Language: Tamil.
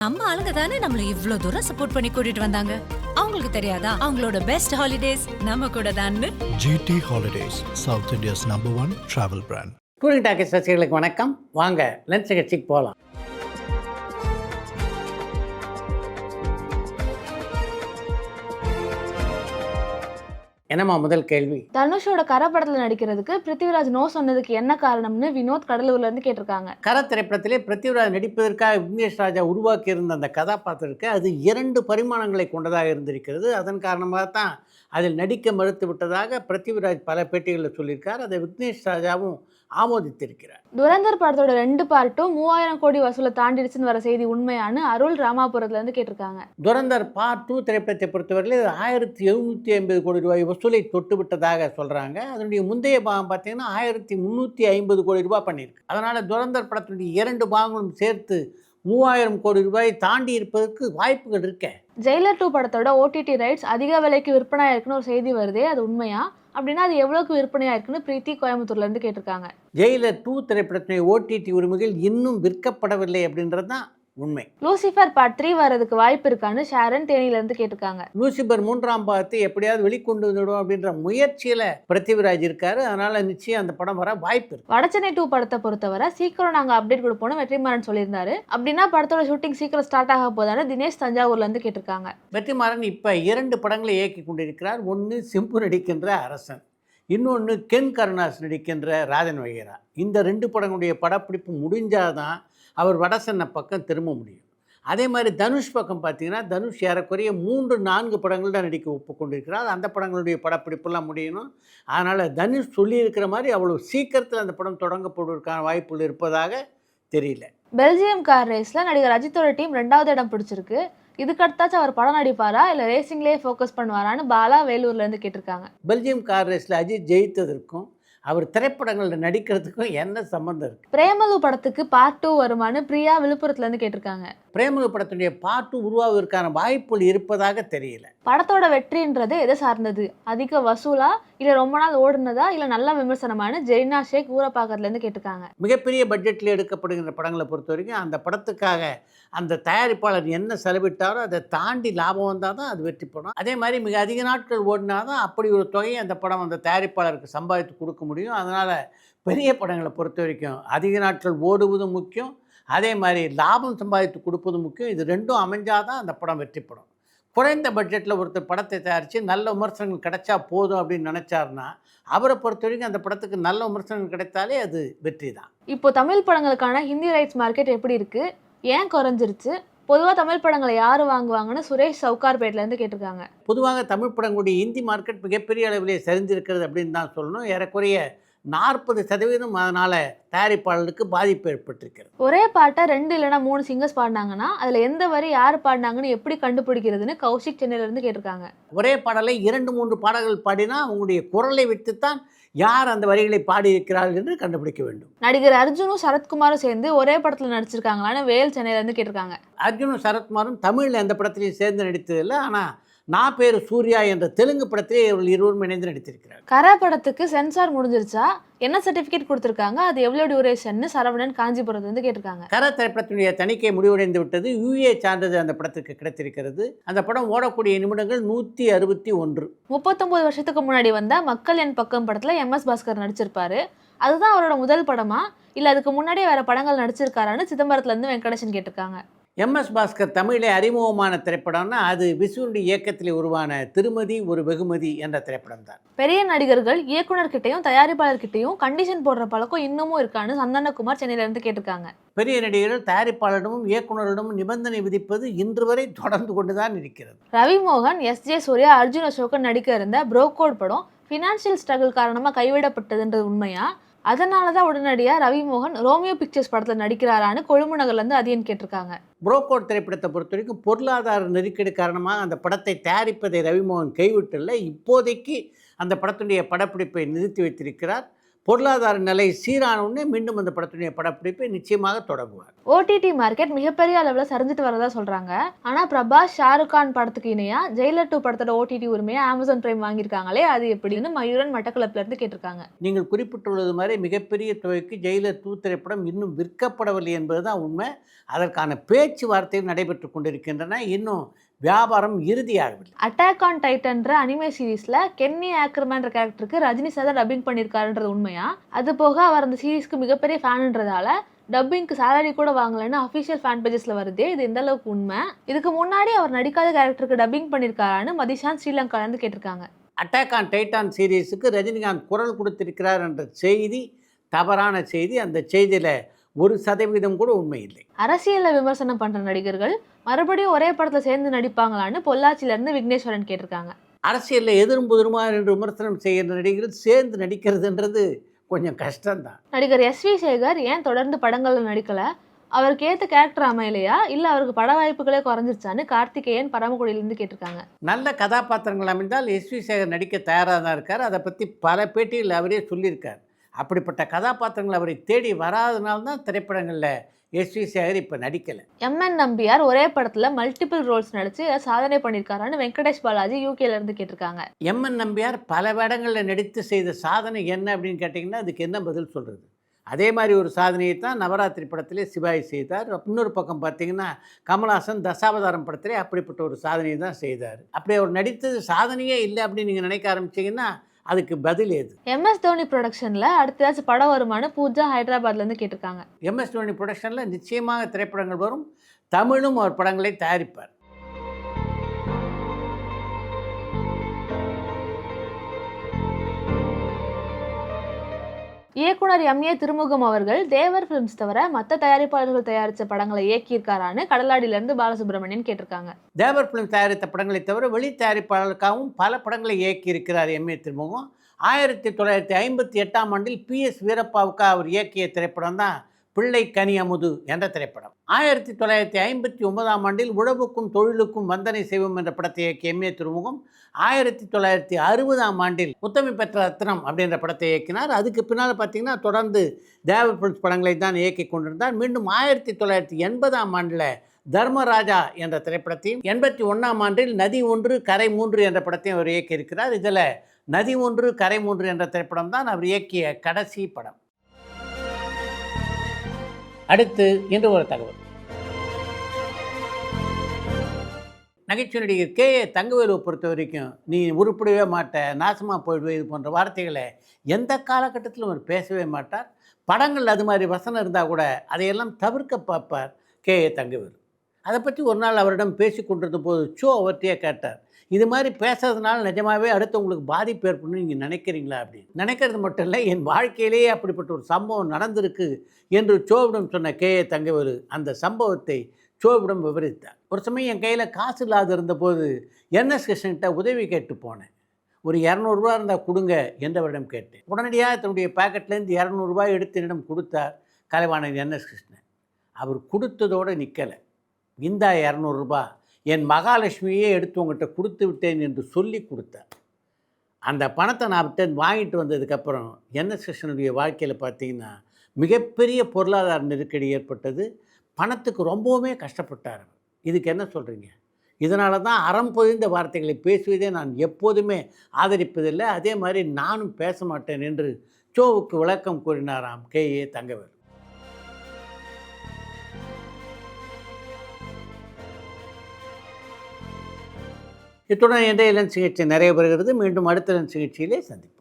நம்ம ஆளுங்க தானே நம்மள இவ்ளோ தூரம் சப்போர்ட் பண்ணி கூட்டிட்டு வந்தாங்க. அவங்களுக்கு தெரியாதா அவங்களோட பெஸ்ட் ஹாலிடேஸ் நம்ம கூட தான்னு. GT Holidays, South India's #1 travel brand. Touring talkies ரசிகர்களுக்கு வணக்கம். வாங்க லஞ்ச் நிகழ்ச்சிக்கு போகலாம். என்னம்மா முதல் கேள்வி? தனுஷோட கரை படத்துல நடிக்கிறதுக்கு பிருத்திவிராஜ் நோ சொன்னதுக்கு என்ன காரணம்னு வினோத் கடலூர்ல இருந்து கேட்டிருக்காங்க. கரை திரைப்படத்திலே பிருத்திவிராஜ் நடிப்பதற்காக விக்னேஷ் ராஜா உருவாக்கி இருந்த அந்த கதாபாத்திரத்துக்கு அது 2 பரிமாணங்களை கொண்டதாக இருந்திருக்கிறது. அதன் காரணமாக தான் அதில் நடிக்க மறுத்து விட்டதாக பிருத்திவிராஜ் பல பேட்டிகளில் சொல்லியிருக்கார். அதை விக்னேஷ் ராஜாவும் ஆமோதித்திருக்கிறார். துரந்தர் படத்தோட 2 பார்ட்டும் 3000 கோடி வசூலை தாண்டிடுச்சுன்னு வர செய்தி உண்மையானு அருள் ராமாபுரத்துல இருந்து கேட்டிருக்காங்க. துரந்தர் பார்ட் 2 திரைப்படத்தை பொறுத்தவரையில் 1750 கோடி ரூபாய் வசூலை தொட்டு விட்டதாக சொல்கிறாங்க. அதனுடைய முந்தைய பாகம் பார்த்தீங்கன்னா 1350 கோடி ரூபாய் பண்ணியிருக்கு. அதனால் துரந்தர் படத்தினுடைய 2 பாகங்களும் சேர்த்து 3000 கோடி ரூபாய் தாண்டி இருப்பதற்கு வாய்ப்புகள் இருக்கேன். ஜெயிலர் 2 படத்தோட OTT ரைட்ஸ் அதிக விலைக்கு விற்பனை இருக்குன்னு ஒரு செய்தி வருதே, அது உண்மையா? அப்படின்னா அது எவ்வளவுக்கு விற்பனையா இருக்குன்னு பிரீத்தி கோயம்புத்தூர்ல இருந்து கேட்டிருக்காங்க. ஜெயிலர் 2 திரைப்படத்தினுடைய OTT உரிமைகள் இன்னும் விற்கப்படவில்லை அப்படின்றது தான் உண்மை. லூசிஃபர் பார்ட் 3 வரதுக்கு வாய்ப்பு இருக்கான்னு ஷாரன் தேனியில இருந்து கேட்டிருக்காங்க. லூசிபர் 3ஆம் பாகத்தை எப்படியாவது வெளிக்கொண்டு வந்துடும் அப்படின்ற முயற்சியில் பிருத்திவிராஜ் இருக்காரு. அதனால நிச்சயம் அந்த படம் வர வாய்ப்பு இருக்கு. வடச்சென்னை 2 படத்தை பொறுத்தவரை சீக்கிரம் நாங்க அப்டேட் கொடுப்போம்னு வெற்றிமாறன் சொல்லியிருந்தாரு. அப்படின்னா படத்தோட ஷூட்டிங் சீக்கிரம் ஸ்டார்ட் ஆக போதான்னு தினேஷ் தஞ்சாவூர்ல இருந்து கேட்டிருக்காங்க. வெற்றிமாறன் இப்போ 2 படங்களை இயக்கி கொண்டிருக்கிறார். ஒன்று சிம்பு நடிக்கின்ற அரசன், இன்னொன்று கென் கருணாஸ் நடிக்கின்ற ராஜன் வகைரா. இந்த 2 படங்களுடைய படப்பிடிப்பு முடிஞ்சாதான் அவர் வடசென்னை பக்கம் திரும்ப முடியும். அதே மாதிரி தனுஷ் பக்கம் பார்த்தீங்கன்னா தனுஷ் ஏறக்குறைய 3-4 படங்கள் தான் நடிக்க ஒப்புக்கொண்டிருக்கிறார். அந்த படங்களுடைய படப்பிடிப்பெல்லாம் முடியணும். அதனால் தனுஷ் சொல்லியிருக்கிற மாதிரி அவ்வளோ சீக்கிரத்தில் அந்த படம் தொடங்கப்படுவதற்கான வாய்ப்புகள் இருப்பதாக தெரியல. பெல்ஜியம் கார் ரேஸ்ல நடிகர் அஜித்தோட டீம் 2வது இடம் பிடிச்சிருக்கு. இதுக்கடுத்தாச்சும் அவர் படம் நடிப்பாரா இல்லை ரேசிங்லேயே ஃபோக்கஸ் பண்ணுவாரான்னு பாலா வேலூர்ல இருந்து கேட்டிருக்காங்க. பெல்ஜியம் கார் ரேஸில் அஜித் ஜெயித்ததற்கும் அவர் திரைப்படங்களில் நடிக்கிறதுக்கும் என்ன சம்மந்தம் இருக்குது? பிரேமலு படத்துக்கு பார்ட் 2 வருமானு பிரியா விழுப்புரத்துல இருந்து கேட்டிருக்காங்க. பிரேமலு படத்துடைய பார்ட் 2 உருவாவதற்கான வாய்ப்புகள் இருப்பதாக தெரியல. படத்தோட வெற்றின்றது எதை சார்ந்தது? அதிக வசூலா இல்லை ரொம்ப நாள் ஓடுனதா இல்லை நல்ல விமர்சனமான ஜெரினா ஷேக் ஊரப்பாக்கத்துல இருந்து கேட்டிருக்காங்க. மிகப்பெரிய பட்ஜெட்டில் எடுக்கப்படுகின்ற படங்களை பொறுத்த வரைக்கும் அந்த படத்துக்காக அந்த தயாரிப்பாளர் என்ன செலவிட்டாரோ அதை தாண்டி லாபம் வந்தால் தான் அது வெற்றி படம். அதே மாதிரி மிக அதிக நாட்கள் ஓடினா தான் அப்படி ஒரு தொகையை அந்த படம் அந்த தயாரிப்பாளருக்கு சம்பாதித்து கொடுக்க முடியும். அதனால் பெரிய படங்களை பொறுத்த வரைக்கும் அதிக நாட்கள் ஓடுவதும் முக்கியம், அதே மாதிரி லாபம் சம்பாதித்து கொடுப்பதும் முக்கியம். இது 2ம் அமைஞ்சாதான் அந்த படம் வெற்றி படம். குறைந்த பட்ஜெட்டில் ஒருத்தர் படத்தை தயாரித்து நல்ல விமர்சனங்கள் கிடைச்சா போதும் அப்படின்னு நினச்சாருன்னா அவரை பொறுத்த வரைக்கும் அந்த படத்துக்கு நல்ல விமர்சனங்கள் கிடைத்தாலே அது வெற்றி தான். இப்போ தமிழ் படங்களுக்கான ஹிந்தி ரைட்ஸ் மார்க்கெட் எப்படி இருக்கு? ஏன் குறைஞ்சிருச்சு? பொதுவாக தமிழ் படங்களை யார் வாங்குவாங்கன்னு சுரேஷ் சவுகார்பேட்ல இருந்து கேட்டிருக்காங்க. பொதுவாக தமிழ் படங்களுடைய இந்தி மார்க்கெட் மிகப்பெரிய அளவிலே சரிந்திருக்கிறது அப்படின்னு தான் சொல்லணும். ஏறக்குறைய 40% அதனால் தயாரிப்பாளருக்கு பாதிப்பு ஏற்பட்டிருக்கிறது. ஒரே பாட்டை 2 இல்லைனா 3 சிங்கர்ஸ் பாடினாங்கன்னா அதில் எந்த வரி யார் பாடினாங்கன்னு எப்படி கண்டுபிடிக்கிறதுன்னு கௌஷிக் சென்னையில இருந்து கேட்டிருக்காங்க. ஒரே பாடலை 2-3 பாடல்கள் பாடினா அவங்களுடைய குரலை வைத்துத்தான் யார் அந்த வரிகளை பாடியிருக்கிறார்கள் என்று கண்டுபிடிக்க வேண்டும். நடிகர் அர்ஜுனும் சரத்குமாரும் சேர்ந்து ஒரே படத்தில் நடிச்சிருக்காங்களான்னு வேல் சென்னையில இருந்து கேட்டிருக்காங்க. அர்ஜுனும் சரத்குமாரும் தமிழில் எந்த படத்திலையும் சேர்ந்து நடித்ததில்லை. ஆனால் நான் பேரு சூர்யா என்ற தெலுங்கு படத்திலே இவர்கள் இருவரும் இணைந்து நடித்திருக்கிறார். கரை படத்துக்கு சென்சார் முடிஞ்சிருச்சா? என்ன சர்டிஃபிகேட் கொடுத்துருக்காங்க? அது எவ்வளோ டியூரேஷன்? சரவணன் காஞ்சிபுரத்துலேருந்து கேட்டிருக்காங்க. கரை திரைப்படத்தினுடைய தணிக்கை முடிவடைந்து விட்டது. UA சான்றிதழ் அந்த படத்துக்கு கிடைத்திருக்கிறது. அந்த படம் ஓடக்கூடிய நிமிடங்கள் 161. 39 வருஷத்துக்கு முன்னாடி வந்த மக்கள் என் பக்கம் படத்தில் MS பாஸ்கர் நடிச்சிருப்பாரு. அதுதான் அவரோட முதல் படமா இல்லை அதுக்கு முன்னாடியே வேற படங்கள் நடிச்சிருக்காரான்னு சிதம்பரத்துலேருந்து வெங்கடேசன் கேட்டிருக்காங்க. MS பாஸ்கர் தமிழிலே அறிமுகமான திரைப்படம்னா அது விசுவனுடைய இயக்கத்தில் உருவான திருமதி ஒரு வெகுமதி என்ற திரைப்படம் தான். பெரிய நடிகர்கள் இயக்குனர்கிட்டையும் தயாரிப்பாளர்கிட்டையும் கண்டிஷன் போடுற பழக்கம் இன்னமும் இருக்கான்னு சந்தனகுமார் சென்னையில இருந்து கேட்டிருக்காங்க. பெரிய நடிகர்கள் தயாரிப்பாளரிடமும் இயக்குனரிடமும் நிபந்தனை விதிப்பது இன்று வரை தொடர்ந்து கொண்டுதான் இருக்கிறது. ரவி மோகன், SJ சூர்யா, அர்ஜுன் அசோகன் நடிக்க இருந்த புரோக்கோட் படம் ஃபினான்ஷியல் ஸ்ட்ரகிள் காரணமாக கைவிடப்பட்டதுன்றது உண்மையா? அதனால தான் உடனடியாக ரவி மோகன் ரோமியோ பிக்சர்ஸ் படத்தில் நடிக்கிறாரான்னு கொழும்பு நகர்லேருந்து அதியன் கேட்டிருக்காங்க. புரோக்கோட் திரைப்படத்தை பொறுத்த வரைக்கும் பொருளாதார நெருக்கடி காரணமாக அந்த படத்தை தயாரிப்பதை ரவிமோகன் கைவிட்டல. இப்போதைக்கு அந்த படத்துடைய படப்பிடிப்பை நிறுத்தி வைத்திருக்கிறார். பொருளாதார நிலை சீரான உடனே மீண்டும் அந்த படத்துடைய படப்பிடிப்பை நிச்சயமாக தொடங்குவார். ஓடிடி மார்க்கெட் மிகப்பெரிய அளவில் சரிஞ்சிட்டு வரதா சொல்றாங்க. ஆனா பிரபாஸ் ஷாருக் கான் படத்துக்கு இணையா ஜெயிலர் 2 படத்தோட ஓடிடி உரிமையை அமேசான் பிரைம் வாங்கியிருக்காங்களே, அது எப்படின்னு மயூரன் மட்டக்களப்புல இருந்து கேட்டிருக்காங்க. நீங்கள் குறிப்பிட்டுள்ளது மாதிரி மிகப்பெரிய தொகைக்கு ஜெயிலர் 2 திரைப்படம் இன்னும் விற்கப்படவில்லை என்பதுதான் உண்மை. அதற்கான பேச்சுவார்த்தைகள் நடைபெற்று கொண்டிருக்கின்றன. இன்னும் வியாபாரம் இறுதியாகவில்லை. அட்டாக் ஆன் டைட்டன்ற அனிமே சீரீஸ்ல கென்னி ஆக்கர்மேன்ற கேரக்டருக்கு ரஜினி சார் தான் டப்பிங் பண்ணியிருக்காருன்றது உண்மையா? அது போக அவர் அந்த சீரீஸ்க்கு மிகப்பெரிய ஃபேனுன்றதால டப்பிங்க்கு சேலரி கூட வாங்கலன்னு அஃபிஷியல் ஃபேன் பேஜஸ்ல வருதே, இது எந்த அளவுக்கு உண்மை? இதுக்கு முன்னாடி அவர் நடிக்காத கேரக்டருக்கு டப்பிங் பண்ணியிருக்காரான்னு மதிஷாந்த் ஸ்ரீலங்காலேருந்து கேட்டிருக்காங்க. அட்டாக் ஆன் டைட்டான் சீரீஸுக்கு ரஜினிகாந்த் குரல் கொடுத்திருக்கிறார் என்ற செய்தி தவறான செய்தி. அந்த செய்தியில் 1% கூட உண்மை இல்லை. அரசியலில் விமர்சனம் பண்ற நடிகர்கள் மறுபடியும் ஒரே படத்துல சேர்ந்து நடிப்பாங்களான்னு பொள்ளாச்சியில இருந்து விக்னேஸ்வரன் கேட்டிருக்காங்க. அரசியலில் எதிரும் புதிருமா என்று விமர்சனம் செய்கிற நடிகர்கள் சேர்ந்து நடிக்கிறதுன்றது கொஞ்சம் கஷ்டம்தான். நடிகர் எஸ்.வி. சேகர் ஏன் தொடர்ந்து படங்கள்ல நடிக்கல? அவருக்கு ஏற்ற கேரக்டர் அமையலையா, இல்லை அவருக்கு பட வாய்ப்புகளே குறைஞ்சிருச்சான்னு கார்த்திகேயன் பரமக்குடியிலிருந்து கேட்டிருக்காங்க. நல்ல கதாபாத்திரங்கள் அமைந்தால் எஸ்.வி. சேகர் நடிக்க தயாராக தான் இருக்கார். அதை பற்றி பல பேட்டியில் அவரே சொல்லியிருக்கார். அப்படிப்பட்ட கதாபாத்திரங்கள் அவரை தேடி வராதனால்தான் திரைப்படங்களில் எஸ்.வி. சேகர் இப்போ நடிக்கலை. எம்.என். நம்பியார் ஒரே படத்துல மல்டிபிள் ரோல்ஸ் நடிச்சு சாதனை பண்ணியிருக்காரான்னு வெங்கடேஷ் பாலாஜி யூகேல இருந்து கேட்டிருக்காங்க. எம்.என். நம்பியார் பல வேடங்களில் நடித்து செய்த சாதனை என்ன அப்படின்னு கேட்டிங்கன்னா அதுக்கு என்ன பதில் சொல்கிறது? அதே மாதிரி ஒரு சாதனையை தான் நவராத்திரி படத்திலே சிவாஜி செய்தார். இன்னொரு பக்கம் பார்த்தீங்கன்னா கமல்ஹாசன் தசாவதாரம் படத்திலே அப்படிப்பட்ட ஒரு சாதனையை தான் செய்தார். அப்படி அவர் நடித்தது சாதனையே இல்லை அப்படின்னு நீங்கள் நினைக்க ஆரம்பிச்சிங்கன்னா அதுக்கு பதில் ஏது? எம்.எஸ். தோனி ப்ரொடக்ஷனில் அடுத்ததாச்சும் படம் வருமானு பூஜா ஹைதராபாத்லேருந்து கேட்டிருக்காங்க. எம்.எஸ். தோனி ப்ரொடக்ஷனில் நிச்சயமாக திரைப்படங்கள் வரும். தமிழும் அவர் படங்களை தயாரிப்பார். இயக்குனர் எம்.ஏ. திருமுகம் அவர்கள் தேவர் ஃபிலிம்ஸ் தவிர மற்ற தயாரிப்பாளர்கள் தயாரித்த படங்களை இயக்கியிருக்காரான்னு கடலாடியிலேருந்து பாலசுப்ரமணியன் கேட்டிருக்காங்க. தேவர் ஃபிலிம் தயாரித்த படங்களை தவிர வெளி தயாரிப்பாளருக்காகவும் பல படங்களை இயக்கியிருக்கிறார் எம்.ஏ. திருமுகம். 1958ஆம் ஆண்டில் பி.எஸ். வீரப்பாவுக்கு அவர் இயக்கிய திரைப்படம் தான் பிள்ளை கனி அமுது என்ற திரைப்படம். 1959ஆம் ஆண்டில் உழவுக்கும் தொழிலுக்கும் வந்தனை செய்வோம் என்ற படத்தை இயக்கிய எம்.ஏ. திருமுகம் 1960ஆம் ஆண்டில் உத்தமி பெற்ற ரத்னம் அப்படின்ற படத்தை இயக்கினார். அதுக்கு பின்னால் பார்த்தீங்கன்னா தொடர்ந்து தேவர் ஃபிலிம்ஸ் படங்களை தான் இயக்கி கொண்டிருந்தார். மீண்டும் 1980ஆம் ஆண்டில் தர்மராஜா என்ற திரைப்படத்தையும் 81ஆம் ஆண்டில் நதி 1 கரை 3 என்ற படத்தையும் அவர் இயக்கியிருக்கிறார். இதில் நதி 1 கரை 3 என்ற திரைப்படம் தான் அவர் இயக்கிய கடைசி படம். அடுத்து இன்று ஒரு தகவல். நகைச்சுவை நடிகர் கே.ஏ. தங்கவேலுவை பொறுத்த வரைக்கும் நீ உருப்படவே மாட்ட, நாசமாக போயிடுவே, இது போன்ற வார்த்தைகளை எந்த காலகட்டத்திலும் அவர் பேசவே மாட்டார். படங்கள் அது மாதிரி வசனம் இருந்தால் கூட அதையெல்லாம் தவிர்க்க பார்ப்பார் கே.ஏ. தங்கவேலு. அதை பற்றி ஒரு நாள் அவரிடம் பேசி கொண்டிருந்த போது அவர்கிட்டயே கேட்டார், இது மாதிரி பேசுறதுனால நிஜமாகவே அடுத்தவங்களுக்கு பாதிப்பு ஏற்படணும்னு நீங்கள் நினைக்கிறீங்களா அப்படின்னு. நினைக்கிறது மட்டும் இல்லை, என் வாழ்க்கையிலேயே அப்படிப்பட்ட ஒரு சம்பவம் நடந்திருக்கு என்று சோவிடம் சொன்ன கே.ஏ. தங்கவேலு அந்த சம்பவத்தை சோவிடம் விவரித்தார். ஒரு சமயம் என் கையில் காசு இல்லாத இருந்தபோது என்எஸ் கிருஷ்ணன்கிட்ட உதவி கேட்டு போனேன். ஒரு 200 ரூபா இருந்தால் கொடுங்க என்றவரிடம் கேட்டேன். உடனடியாக தன்னுடைய பாக்கெட்லேருந்து 200 ரூபாய் எடுத்து என்னிடம் கொடுத்தார் கலைவாணர் என்எஸ் கிருஷ்ணன். அவர் கொடுத்ததோடு நிற்கலை. இந்தா 200 ரூபா, என் மகாலட்சுமியே எடுத்து உங்கள்கிட்ட கொடுத்து விட்டேன் என்று சொல்லி கொடுத்தார். அந்த பணத்தை நான் விட்டு வாங்கிட்டு வந்ததுக்கப்புறம் என்எஸ் கிருஷ்ணனுடைய வாழ்க்கையில் பார்த்தீங்கன்னா மிகப்பெரிய பொருளாதார நெருக்கடி ஏற்பட்டது. பணத்துக்கு ரொம்பவுமே கஷ்டப்பட்டார். இதுக்கு என்ன சொல்கிறீங்க? இதனால தான் அறம் பொதிந்த வார்த்தைகளை பேசுவதே நான் எப்போதுமே ஆதரிப்பதில்லை, அதே மாதிரி நானும் பேச மாட்டேன் என்று சோவுக்கு விளக்கம் கூறினாராம் கே.ஏ. தங்கவேலு. இத்துடன் இன்றைய லஞ்ச் நிகழ்ச்சி நிறைய பெறுகிறது. மீண்டும் அடுத்த லஞ்ச் நிகழ்ச்சியிலே சந்திப்போம்.